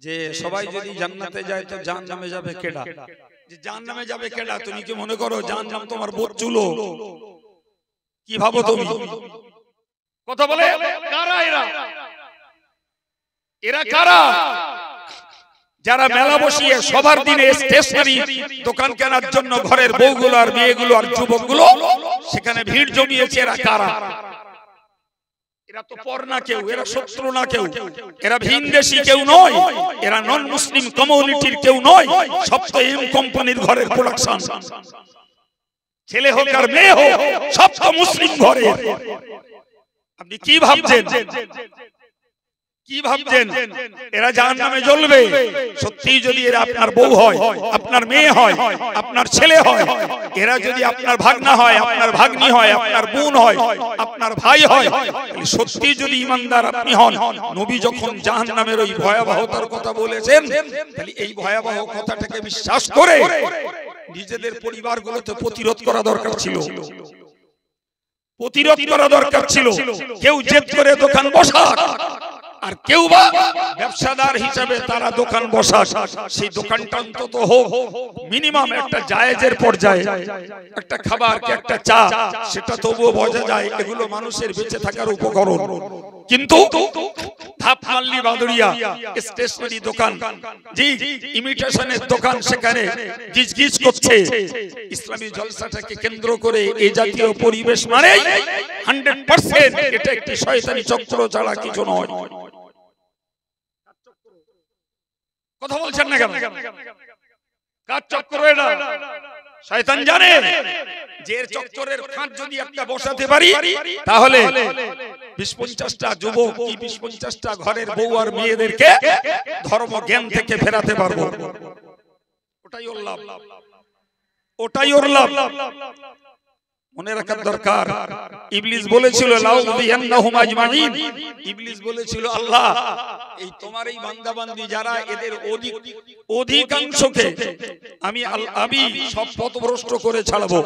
যে সবাই যদি জান্নাতে যায় তো জাহান্নামে যাবে কেডা? যে জাহান্নামে যাবে কেডা? তুমি কি মনে করো জাহান্নাম তোমার বোধচুলো? কি ভাবো তুমি? কথা বলে কারা এরা? এরা কারা? যারা মেলা বসিয়ে সবার দিনে স্টেশনারি দোকান কেনার জন্য ঘরের বউগুলো আর মেয়েগুলো আর যুবকগুলো সেখানে ভিড় জমিয়েছে, এরা কারা? এরা তো পর না কেউ, এরা শত্রু না কেউ, এরা ভিনদেশী কেউ নয়, এরা নন মুসলিম কমিউনিটির কেউ নয়, সব তো এম কোম্পানির ঘরের প্রোডাকশন। ছেলে হোক আর মেয়ে হোক সব তো মুসলিম ঘরে। আপনি কি ভাবছেন? কি ভাবছেন এরা জাহান্নামে জ্বলবে? সত্যি যদি এরা আপনার বউ হয়, আপনার মেয়ে হয়, আপনার ছেলে হয়, এরা যদি আপনার ভাগনা হয়, আপনার ভাগ্নি হয়, আপনার বোন হয়, আপনার ভাই হয়, সত্যি যদি ঈমানদার আপনি হন, নবী যখন জাহান্নামের ওই ভয়াবহতার কথা বলেছেন, তাহলে এই ভয়াবহ কথাটাকে বিশ্বাস করে নিজেদের পরিবারগুলোতে প্রতিরোধ করা দরকার ছিল। প্রতিরোধ করা দরকার ছিল। কেউ জেদ করে দোকান বসা, আর কেউ বা ব্যবসাদার হিসাবে তারা দোকান বসা, সেই দোকানটা অন্তত হোক মিনিমাম একটা জায়েজের পর্যায়ে, একটা খাবার কি একটা চা সেটা তবুও বোঝা যায় এগুলো মানুষের বেঁচে থাকার উপকরণ। কিন্তু ধাপ মাল্লি বাদুড়িয়া স্টেশনারি দোকান, জি ইমিটেশনের দোকান, সেখানে গিজগিজ করছে। ইসলামী জলসাটাকে কেন্দ্র করে এই জাতীয় পরিবেশ মানে 100% এটা একটি শয়তানি চক্র ছাড়া কিছু নয়। কথা বলছেন না কেন? কার চক্র এটা? শয়তান জানে যে এর চক্করের ফাঁদ যদি একটা বসাতে পারি তাহলে 20-50টা যুবক কি 20-50টা ঘরের বউ আর মেয়েদেরকে ধর্ম জ্ঞান থেকে ফেরাতে পারবো। ওটাই ওর লাভ, ওটাই ওর লাভ। মনে রাখার দরকার। ইবলিস বলেছিল লাউযিয়ান্নাহুম আজমাইন, ইবলিস বলেছিল আল্লাহ এই তোমার এই বান্দা বান্দি যারা এদের অধিকাংশকে আমি সব পথভ্রষ্ট করে ছাড়বো,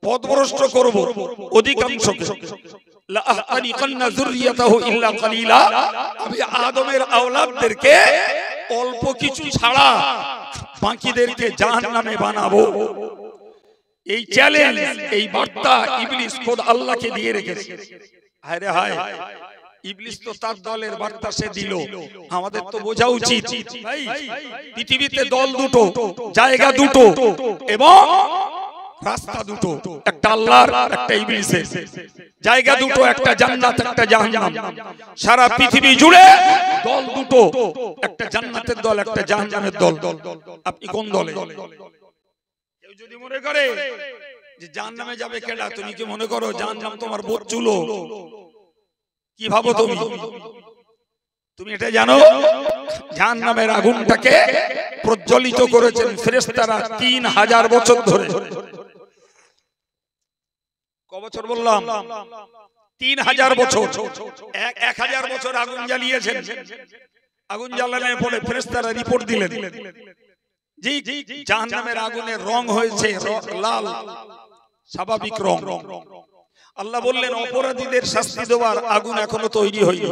পথভ্রষ্ট করব অধিকাংশকে। লা আহতানিকান্না যুররিয়াতাহু ইল্লা কালিলা, আমি আদমের আওলাদদেরকে অল্প কিছু ছাড়া বাকিদেরকে জাহান্নামে বানাবো। এই চ্যালেঞ্জ, এই বার্তা ইবলিস খোদ আল্লাহকে দিয়ে রেখেছে। হায় রে হায়, ইবলিস তো তার দলের বার্তা সে দিল। আমাদের তো বোঝা উচিত ভাই পৃথিবীতে দল দুটো, জায়গা দুটো এবং রাস্তা দুটো, একটা আল্লাহর একটা ইবলিসের। জায়গা দুটো, একটা জান্নাত একটা জাহান্নাম। সারা পৃথিবী জুড়ে দল দুটো, একটা জান্নাতের দল একটা জাহান্নামের দল। আপনি কোন দলে? কেউ যদি মনে করে যে জাহান্নামে যাবে কেডা? তুমি কি মনে করো জাহান্নাম তোমার বোধচুলো? কি ভাবো তুমি? তুমি এটা জানো জাহান্নামের আগুনটাকে প্রজ্বলিত করেছেন ফেরেশতারা 3000 বছর ধরে। ক বছর বললাম? 3000 বছর। 1000 বছর আগুন জ্বালিয়েছেন। আগুন জ্বালানোর পরে ফেরেশতারা রিপোর্ট দিলেন জি জাহান্নামের আগুনের রং হয়েছে লাল, স্বাভাবিক রং। আল্লাহ বললেন অপরাধীদের শাস্তি দেওয়ার আগুন এখনো তৈরি হয়নি।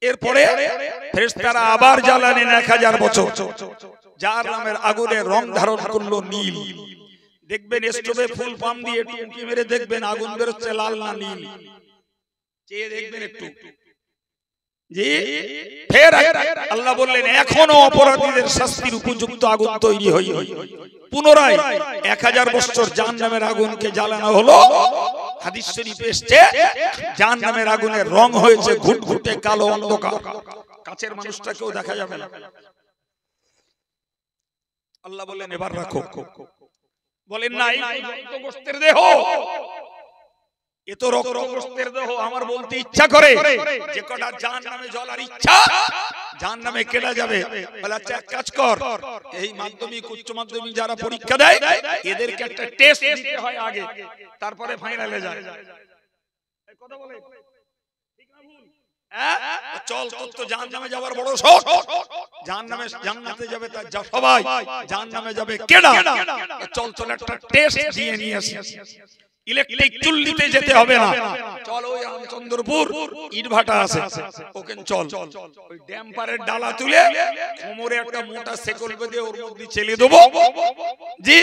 এরপরে ফেরেশতারা আবার জ্বালালেন 1000 বছর। জাহান্নামের আগুনের রং ধারণ করলো নীল। দেখবেন স্টোভে ফুল পাম দিয়ে টুকি মেরে দেখবেন আগুন বেরোচ্ছে লাল না নীল, চেয়ে দেখবেন একটু। জি ফের আল্লাহ বললেন এখনো অপরাধীদের শাস্তির উপযুক্ত আগুন তৈরি হয়নি। পুনরায় 1000 বছর জাহান্নামের আগুনকে জ্বালানো হলো। হাদিস শরীফে এসেছে জাহান্নামের আগুনের রং হয়েছে ঘুটঘুটে কালো অন্ধকার, কাছের মানুষটাকেও দেখা যাবে না। আল্লাহ বললেন এবার রাখো। বলেন না এই রক্তগ্রস্তের দেহ, এ তো রক্তগ্রস্তের দেহ। আমার বলতে ইচ্ছা করে যে কটা জাহান্নামে জ্বলার ইচ্ছা, জাহান্নামে কেটে যাবে। বলে আচ্ছা এক কাজ কর, এই মাধ্যমিক উচ্চ মাধ্যমিক যারা পরীক্ষা দেয় এদেরকে একটা টেস্ট দিতে হয় আগে, তারপরে ফাইনালে যায়। কথা বলে ঠিক না ভুল? চল তোর তো জাহান্নামে যাওয়ার বড় শখ। জাহান্নামে জান্নাতে যাবে তা সবাই, জাহান্নামে যাবে কেডা? চল চল একটা টেস্ট দিয়ে নিয়ে আসি। ইলেকট্রিক চুল্লিতে যেতে হবে না, চল ওই রামচন্দ্রপুর ইটভাটা আছে ওখানে চল, ওই ড্যাম্পারের ডালা তুলে কোমরে একটা মোটা সেকল বেঁধে ওর মধ্যে চেলে দেবো, জি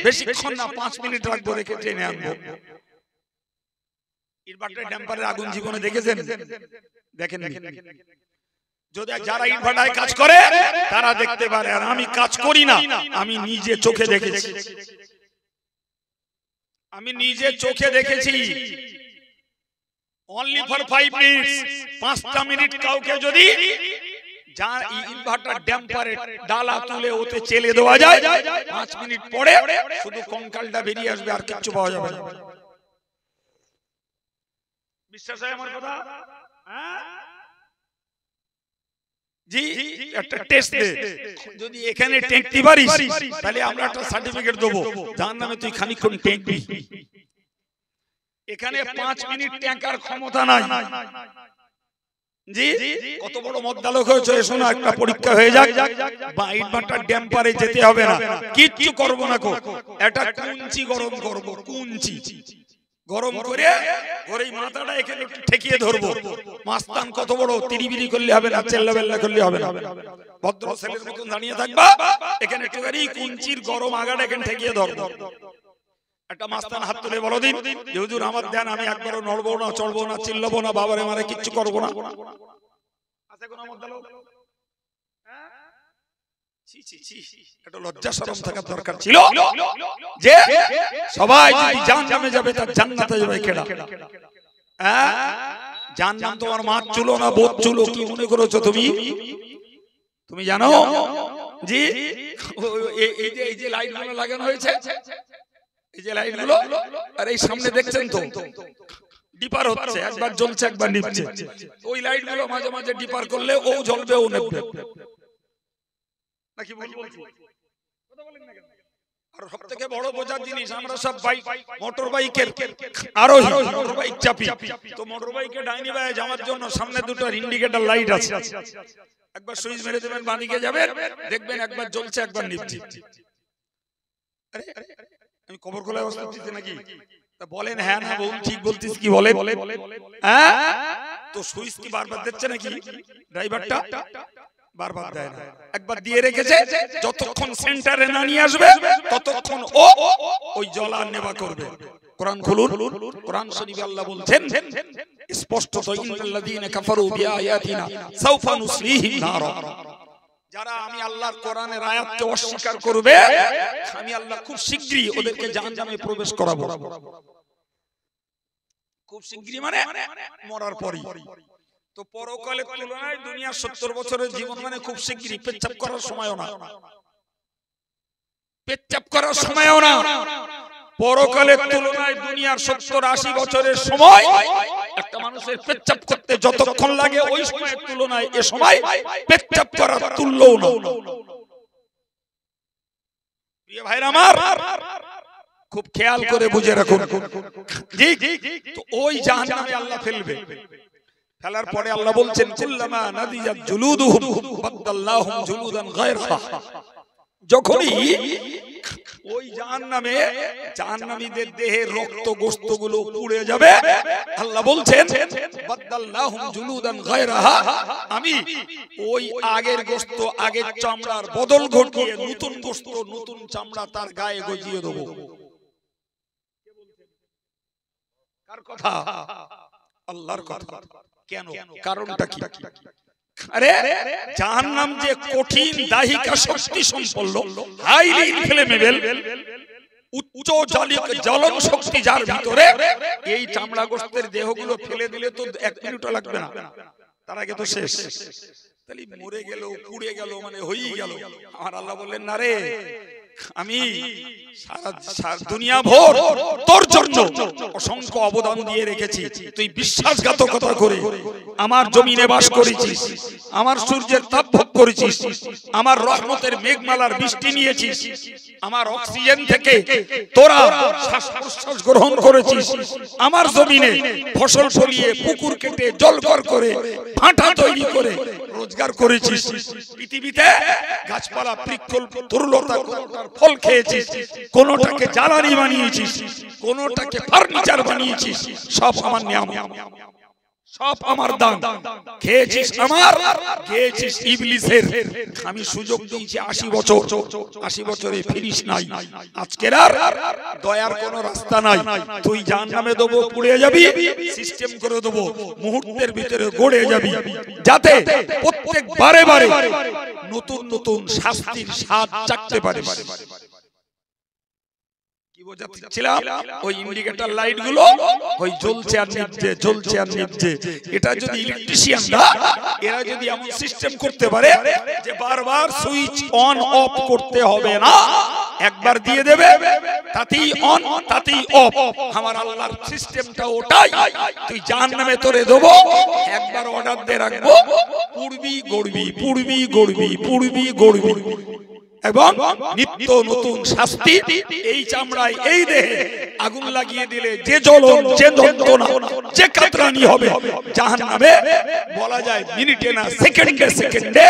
বেশিক্ষণ না 5 মিনিট রাখবো, রেখে ট্রেনে আনবো। ইটভাটার ড্যাম্পারের আগুন জীবনে দেখেছেন? দেখেন যদি যারা ইটভাটায় কাজ করে তারা দেখতে পারে, আর আমি কাজ করি না, আমি নিজে চোখে দেখেছি, আমি নিজে চোখে দেখেছি। অনলি ফর 5 মিনিটস, 5টা মিনিট কাউকে যদি যার ইনভার্টার ড্যাম্পারে ডালা তুলে ওতে চেলে দেওয়া যায়, 5 মিনিট পরে শুধু কঙ্কালটা বেরিয়ে আসবে, আর কিচ্ছু পাওয়া যাবে না। বিশ্বাস হয় আমার কথা? জি একটা টেস্ট দে, যদি এখানে টেকতে পারিস তাহলে আমরা একটা সার্টিফিকেট দেবো, জাহান্নামে তুই খানিকক্ষণ টেকবি। এখানে 5 মিনিট ট্যাঙ্কার ক্ষমতা নাই। জি কত বড় মদ্দালক হয়েছে, এসো না একটা পরীক্ষা হয়ে যাক, বা ইনভার্টার ড্যাম্পারে যেতে হবে না, কিচ্ছু করবো না, একটা কুঞ্চি গরম করবো, কুঞ্চি গরম করে ওই মাথাটা এখানে একটু ঠেকিয়ে ধরবো। মাস্তান কত বড়, তিরিবিরি করলে হবে না, চেল্লাবেল্লা করলে হবে না, ভদ্র ছেলের মতন দাঁড়িয়ে থাকবা, এখানে একটু কুঞ্চির গরম আগাটা এখানে ঠেকিয়ে ধরবো। একটা মাস্তান হাত তুলে বলো দিন যে হুজুর আমার দেন, আমি একবারও নড়বো না, চড়বো না, চিল্লাবো না, বাবারে মারে কিচ্ছু করবো না। আছে কোন মদ্দালক? একটা লজ্জা শরম থাকার দরকার ছিল যে সবাই যদি জাহান্নামে যাবে তার জান্নাতে যাবে কেডা? জাহান্নাম তোমার মাছ চুলো না বোধ চুলো, কি মনে করেছো তুমি? তুমি জানো জি এই যে লাইট গুলো লাগানো হয়েছে, এই যে লাইট গুলো, আর এই সামনে দেখছেন তো ডিপার হচ্ছে, একবার জ্বলছে একবার নিভছে, ওই লাইট গুলো মাঝে মাঝে ডিপার করলে ও জ্বলবে ও নেবে নাকি বলবো? কথা বলেন না কেন? আর সবথেকে বড় বোঝার জিনিস, আমরা সব বাইক মোটর বাইকের আরোহী, মোটর বাইক চাপি, তো মোটর বাইকে ডাইনি বায়ে যাওয়ার জন্য সামনে দুটো ইন্ডিকেটর লাইট আছে, একবার সুইচ মেরে দেবেন বাঁদিকে যাবেন, দেখবেন একবার জ্বলছে একবার নিভছে। আরে আমি কবর খোলা অবস্থা দিতে নাকি? বলেন হ্যাঁ না বলুন, ঠিক বলতিস কি বলে? হ্যাঁ তো সুইচ কি বারবার দিচ্ছে নাকি ড্রাইভারটা? বারবার দেয় না, একবার দিয়ে রেখেছে, যতক্ষণ সেন্টারে না নিয়ে আসবে ততক্ষণ ও ওই জ্বলা নেবা করবে। কোরআন খুলুন, কোরআন শরীফে আল্লাহ বলছেন স্পষ্টত, ইন্নাল্লাযীনা কাফারু বিআয়াতিনা সাওফা নুসলিহিম নারা, যারা আমি আল্লাহর কোরআনের আয়াতকে অস্বীকার করবে আমি আল্লাহ খুব শীঘ্রই ওদেরকে জাহান্নামে প্রবেশ করাবো। খুব শীঘ্রই মানে মরার পরই। তো পরকালের তুলনায় দুনিয়ার 70 বছরের জীবন মানে খুব শীঘ্রই, পেচ্ছাপ করার সময়ও না, পেচ্ছাপ করার সময়ও না। পরকালের তুলনায় দুনিয়ার 70-80 বছরের সময় একটা মানুষের পেচ্ছাপ করতে যতক্ষণ লাগে ওই সময়ের তুলনায় এ সময় পেচ্ছাপ করার তুল্যও না। প্রিয় ভাইরা আমার, খুব খেয়াল করে বুঝে রাখুন। জি তো ওই জাহান্নামে আল্লাহ ফেলবে, ফেলার পরে আল্লাহ বলছেন কুল্লামা নাদিজাত জুলুদুহুম বাদদাল্লাহুম জুলুদান গায়রাহা, যখনই ওই জাহান্নামীদের দেহের রক্ত গোশতগুলো পুড়ে যাবে, আল্লাহ বলছেন বাদদাল্লাহুম জুলুদান গায়রাহা, আমি ওই আগের গোশত আগের চামড়ার বদল ঘটিয়ে নতুন গোশত নতুন চামড়া তার গায়ে গজিয়ে দেব। কার কথা? আল্লাহর কথা। কেন? কারণটা কি? আরে জাহান্নাম যে কঠিন দাহিকা শক্তি সম্পন্ন, হাইলি ইনফ্লেমেবল, উচ্চ জ্বলন শক্তি যার ভিতরে, এই চামড়া গোশতের দেহগুলো ফেলে দিলে তো 1 মিনিটও লাগবে না, তার আগে তো শেষ। তাহলে মরে গেল, পুড়ে গেল, মানে হয়েই গেল। আমার আল্লাহ বললেন না রে, আমি সারা দুনিয়া ভোর তোর জন্য অসংখ্য অবদান দিয়ে রেখেছি, তুই বিশ্বাসঘাতকতা করে আমার জমিনে বাস করেছিস, আমার সূর্যের তাপ ভোগ করেছিস, আমার রহমতের মেঘমালার বৃষ্টি নিয়েছিস, আমার অক্সিজেন থেকে তোরা শ্বাস প্রশ্বাস গ্রহণ করেছিস, আমার জমিনে ফসল ফলিয়ে পুকুর কেটে জলকর করে ভাটা তৈরি করে রোজগার করেছিস, পৃথিবীতে গাছপালা বৃক্ষ তরুলতা ফল খেয়েছিস, কোনটাকে জ্বালানি বানিয়েছিস, কোনটাকে ফার্নিচার বানিয়েছিস, সব আমার নিয়ামত, সব আমার দান। খেয়েছিস আমার, খেয়েছিস ইবলিসের। আমি সুযোগ দিয়েছি 80 বছর, 80 বছরে ফিরিস নাই। আজকের আর দয়ার কোনো রাস্তা নাই। তুই জাহান্নামে দেবো, পুড়ে যাবি, সিস্টেম করে দেবো, মুহূর্তের ভিতরে গড়ে যাবি, যাতে প্রত্যেক বারে বারে নতুন নতুন শাস্তির স্বাদ চাকতে পারিস। ওই ইন্ডিকেটর লাইট গুলো ওই জ্বলছে আর নিভছে, জ্বলছে আর নিভছে। এটা যদি ইলেকট্রিশিয়ানরা এরা যদি এমন সিস্টেম করতে পারে যে বারবার সুইচ অন অফ করতে হবে না, একবার দিয়ে দেবে, তাতেই অন তাতেই অফ। আমার আল্লাহর সিস্টেমটা ওটাই। তুই জাহান্নামে তোরে দেবো, একবার অর্ডার দিয়ে রাখবো, পূর্বী গড়বি, পূর্বী গড়বি, পূর্বী গড়বি, এবং নিত্য নতুন শাস্তি। এই চামড়ায় এই দেহে আগুন লাগিয়ে দিলে যে জ্বলন, যে যন্ত্রণা, যে কাতরানি হবে জাহান্নামে, বলা যায় মিনিটে না সেকেন্ডে সেকেন্ডে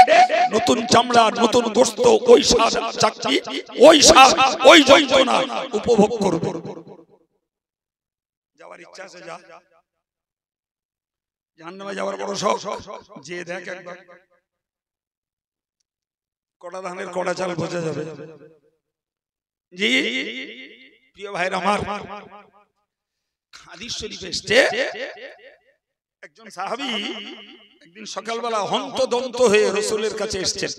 নতুন চামড়া, নতুন গোশত, ওই স্বাদ চাকতি, ওই স্বাদ, ওই যন্ত্রণা উপভোগ করবে। যাওয়ার ইচ্ছা আছে যা, জাহান্নামে যাওয়ার বড় শখ। যে দেখ একবার কড়া ধানের কড়া চাল বোঝা যাবে। জি প্রিয় ভাইরা আমার, হাদিস শরীফে এসেছে একজন সাহাবী একদিন সকালবেলা হন্তদন্ত হয়ে রাসূলের কাছে এসেছেন।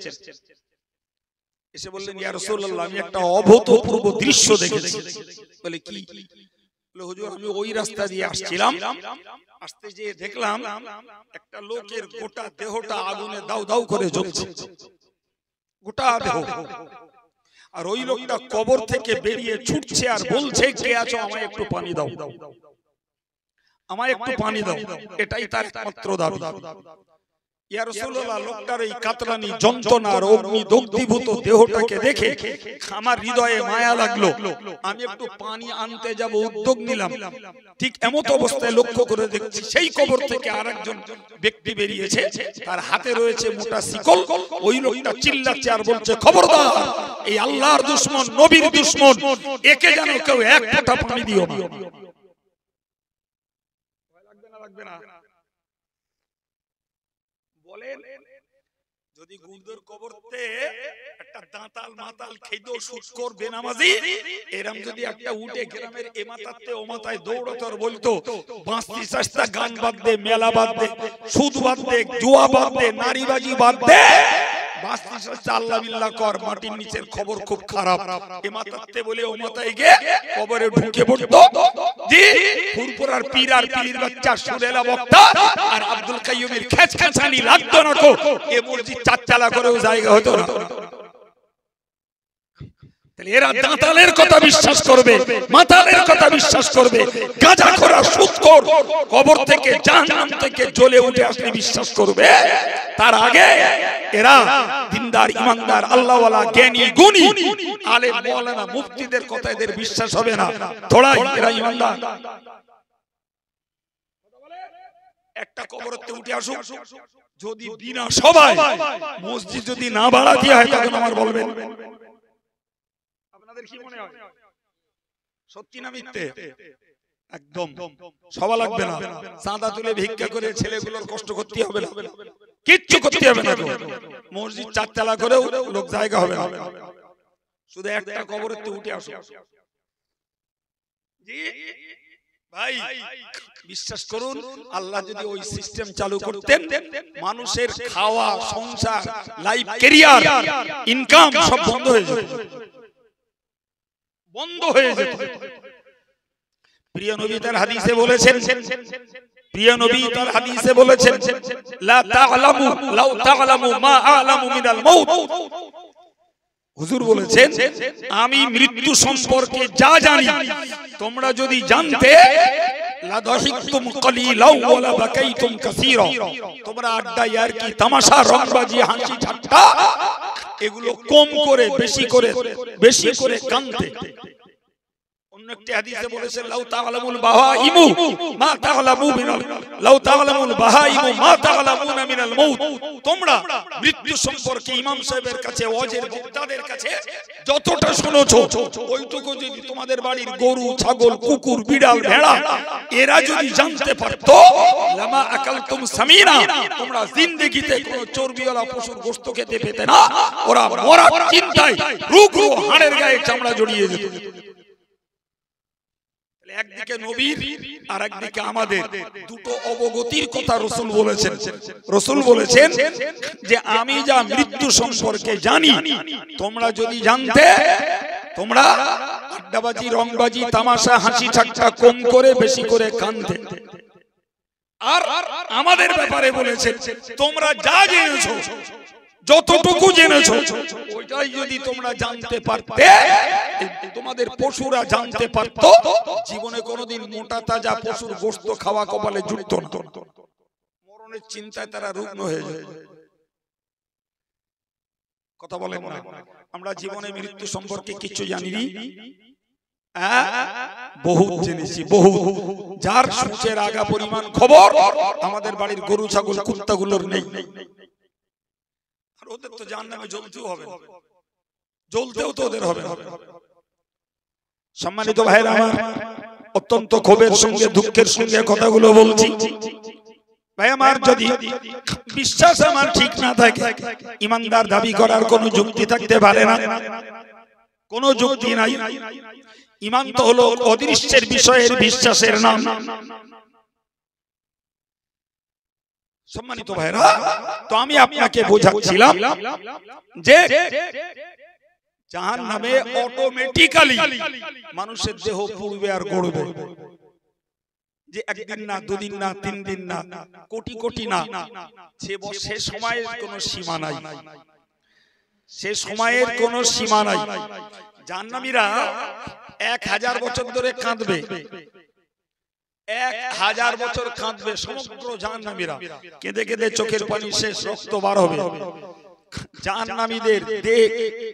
এসে বললেন, ইয়া রাসূলুল্লাহ, আমি একটা অভূতপূর্ব দৃশ্য দেখেছি। বলে কি? বলে হুজুর, আমি ওই রাস্তা দিয়ে আসছিলাম, আসতে যেয়ে দেখলাম একটা লোকের গোটা দেহটা আগুনে দাউ দাউ করে জ্বলছে, গোটা দেহ। আর ওই লোকটা কবর থেকে বেরিয়ে ছুটছে আর বলছে, কে আছো, আমায় একটু পানি দাও, আমায় একটু পানি দাও। এটাই তার একমাত্র দাবি। ইয়া রাসূলুল্লাহ, লোকটার এই কাতরানি, যন্ত্রণার অগ্নি দগ্ধীভূত দেহটাকে দেখে আমার হৃদয়ে মায়া লাগলো। আমি একটু পানি আনতে যাব, উদ্যোগ নিলাম। ঠিক এমত অবস্থায় লক্ষ্য করে দেখছি সেই কবর থেকে আরেকজন ব্যক্তি বেরিয়েছে, তার হাতে রয়েছে মোটা শিকল। ওই লোকটা চিল্লাচ্ছে আর বলছে, খবরদার, এই আল্লাহর দুশমন, নবীর দুশমন, একে যেন কেউ এক ফোঁটা পানি দিও না। লাগবে না, লাগবে না। বলেন, যদি গুরুদের কবরতে একটা দাঁতাল মাতাল খেদো সুৎকর বেনামাজি এরম যদি একটা উঠে গ্রামের এ মাথাতে ও মাথায় দৌড়াতো আর বলতো, বাঁশি শাস্তা, গান বাদ দে, মেলা বাদ দে, সুদ বাদ দে, জুয়া বাদ দে, নারীবাজি বাদ দে, বাঁশি শাস্তা আল্লাহ বিল্লাহ কর, মাটির নিচের খবর খুব খারাপ, এ মাথাতে বলে ও মাথায় গিয়ে কবরে ঢুকে পড়তো। জি ফুরফুরার পীর আর পীরের বাচ্চা সুরেলা বক্তা আর আব্দুল কাইয়ুমের খেচখাচানি লাগতো না কো, এ মসজিদ চারচালা করেও জায়গা হতো না। তাহলে এরা দাঁতালের কথা বিশ্বাস করবে, মাতালের কথা বিশ্বাস করবে, গাঁজাখোর, সুদখোর কবর থেকে, জাহান্নাম থেকে জ্বলে উঠে আসলে বিশ্বাস করবে। তার আগে এরা দিনদার, ইমানদার, আল্লাহওয়ালা, জ্ঞানী, গুণী, আলেম, মাওলানা, মুফতিদের কথা এদের বিশ্বাস হবে না। থোড়াই এরা ইমানদার। একটা কবরতে উঠে আসুক, যদি বিনা সবাই মসজিদ যদি না বাড়াতে হয়, তখন আমার বলবেন। আপনাদের কি মনে হয়, সত্যি না মিথ্যে? একদম সভা লাগবে না, চাঁদা তুলে ভিক্ষা করে ছেলেগুলোর কষ্ট করতে হবে না, কিচ্ছু করতে হবে না। মসজিদ চারতলা করেও লোক জায়গা হবে না, শুধু একটা কবরতে উঠে আসো। জি ভাই, বিশ্বাস করুন, আল্লাহ যদি ওই সিস্টেম চালু করতেন, মানুষের খাওয়া, সংসার, লাইফ, ক্যারিয়ার, ইনকাম সব বন্ধ হয়ে যেত, বন্ধ হয়ে যেত। প্রিয় নবী তার হাদিসে বলেছেন, প্রিয় নবী তার হাদিসে বলেছেন, লা তা'লামু লাউ তা'লামু মা আ'লামু মিনাল মাউত। হুজুর বলেছেন, আমি মৃত্যু সম্পর্কে যা জানি তোমরা যদি জানতে, লা দাহিকতুম কলিলাও ওয়া লা বাকাইতুম কাসীরা। তোমরা আড্ডা, ইয়ারকি, তামাশা, রংবাজি, হাসি ঠাট্টা এগুলো কম করে বেশি করে কাঁদতে। অন্য একটি হাদিসে বলেছেন লাউ তাআলামুল বাহাইমু মা তাআলামু মিনাল লাউ তাআলামুল বাহাইমু মা তাআলামুনা মিনাল মাউত। তোমরা মৃত্যু সম্পর্কে ইমাম সাহেবের কাছে ওয়াজের বক্তাদের কাছে যতটা শুনেছো ওইটুকু যদি তোমাদের বাড়ির গরু ছাগল কুকুর বিড়াল ভেড়া এরা যদি জানতে পারতো লামা আকালতুম সামিনা, তোমরা জিন্দেগিতে কোনো চর্বিওয়ালা পশুর গোশত খেতে পেতে না। ওরা মরার চিন্তায় রুগ্ন হাড়ের গায়ে চামড়া জড়িয়ে যেত। একদিকে নবীর আর একদিকে আমাদের দুটো অবগতির কথা রাসূল বলেছেন। রাসূল বলেছেন যে আমি যা মৃত্যু সম্পর্কে জানি তোমরা যদি জানতে তোমরা আড্ডাবাজি রংবাজি তামাশা হাসি ঠাট্টা কম করে বেশি করে কাঁদতে। আর আমাদের ব্যাপারে বলেছেন তোমরা যা জেনেছো যতটুকু জেনেছো ওইটাই যদি তোমরা জানতে পারতে, তোমাদের পশুরা জানতে পারতো, জীবনে কোনোদিন মোটা তাজা পশুর গোশত খাওয়া কপালে জুটতো না। মরণের চিন্তায় তারা রুগ্ন হয়ে যায়। কথা বলেন না, আমরা জীবনে মৃত্যু সম্পর্কে কিছু জানিনি, বহু জেনেছি বহু। যার সূচের আগা পরিমাণ খবর আমাদের বাড়ির গরু ছাগল কুত্তাগুলোর নেই। ওদের তো জাহান্নামে জ্বলতেও হবে, জ্বলতেও তো ওদের হবে। সম্মানিত ভাইরা আমার, অত্যন্ত ক্ষোভের সঙ্গে দুঃখের সঙ্গে কথাগুলো বলছি। ভাই আমার, যদি বিশ্বাস আমার ঠিক না থাকে ঈমানদার দাবি করার কোনো যুক্তি থাকতে পারে না, কোনো যুক্তি নাই। ঈমান তো হলো অদৃশ্যের বিষয়ের বিশ্বাসের নাম। সম্মানিত ভাইরা, তো আমি আপনাকে বোঝাচ্ছিলাম যে জাহান্নামে অটোমেটিক্যালি মানুষের দেহ পুড়বে আর গড়বে। যে একদিন না, দুদিন না, 3 দিন না, কোটি কোটি না, সে সময়ের কোনো সীমা নাই, সে সময়ের কোনো সীমা নাই। জাহান্নামীরা 1000 বছর ধরে কাঁদবে, 1000 বছর কাঁদবে সমগ্র জাহান্নামীরা, কেঁদে কেঁদে চোখের পানি শেষ, রক্ত বার হবে। জাহান্নামীদের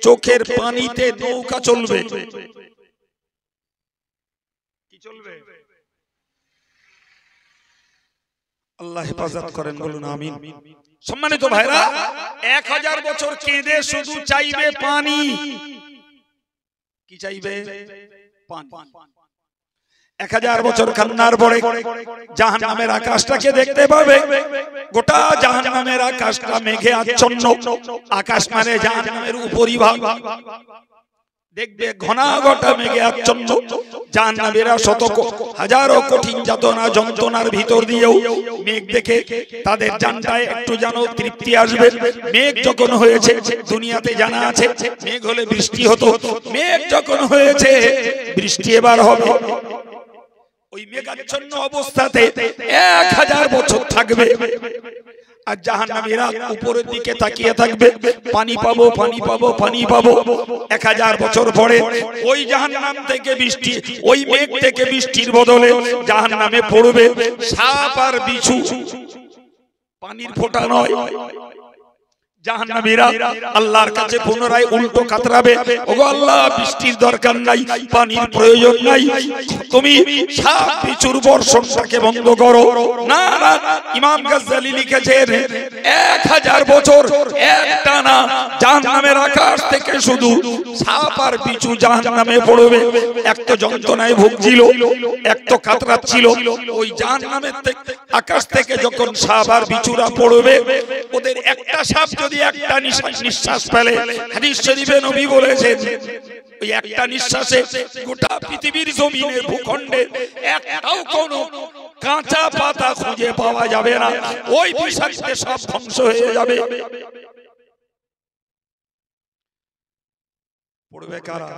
চোখের পানিতে নৌকা চলবে। কি চলবে? আল্লাহ হেফাজত করেন, বলুন আমিন। সম্মানিত ভাইরা, 1000 বছর কেঁদে শুধু চাইবে পানি। কি চাইবে? পানি। 1000 বছর কান্নার পরে জাহান্নামের আকাশটাকে দেখতে পাবে। গোটা জাহান্নামের আকাশটা মেঘে আচ্ছন্ন। আকাশ মানে জাহান্নামের উপরিভাগ, দেখবে ঘনা ঘটা মেঘে আচ্ছন্ন। জাহান্নামীরা শত হাজারো কঠিন যাতনা যন্ত্রণার ভিতর দিয়েও মেঘ দেখে তাদের জানটায় একটু যেন তৃপ্তি আসবে। মেঘ যখন হয়েছে, দুনিয়াতে জানা আছে মেঘ হলে বৃষ্টি হতো, মেঘ যখন হয়েছে বৃষ্টি এবার হবে। ওই মেঘাচ্ছন্ন অবস্থাতে 1000 বছর থাকবে। আর জাহান্নামীরা উপরের দিকে তাকিয়ে থাকবে, পানি পাবো পানি পাবো পানি পাবো। 1000 বছর পরে ওই জাহান্নাম থেকে বৃষ্টি, ওই মেঘ থেকে বৃষ্টির বদলে জাহান্নামে পড়বে সাপ আর বিছু। পানির ফোঁটা নয়। জাহান্নামীরা আল্লাহর কাছে পুনরায় উল্টো কাতরাবে, ওগো আল্লাহ, বৃষ্টির দরকার নাই, পানির প্রয়োজন নাই, তুমি সাপ বিছুর বর্ষণটাকে বন্ধ করো। না না, ইমাম গাজ্জালি লিখেছেন 1000 বছর একটানা জাহান্নামের আকাশ থেকে শুধু সাপ আর বিছু জাহান্নামে পড়বে। এক তো যন্ত্রণায় ভুগছিল, এক তো কাতরাচ্ছিল। ওই জাহান্নামের আকাশ থেকে যখন সাপ আর বিছুরা পড়বে, ওদের একটা সাপ যদি একটা নিঃশ্বাস ফেলে, হাদিস শরীফে নবী বলেছেন ওই একটা নিঃশ্বাসে গোটা পৃথিবীর জমিনে ভূখণ্ডে একটাও কোনো কাঁচা পাতা খুঁজে পাওয়া যাবে না। ওই বিষাক্তে সব ধ্বংস হয়ে যাবে। পড়বে কারা?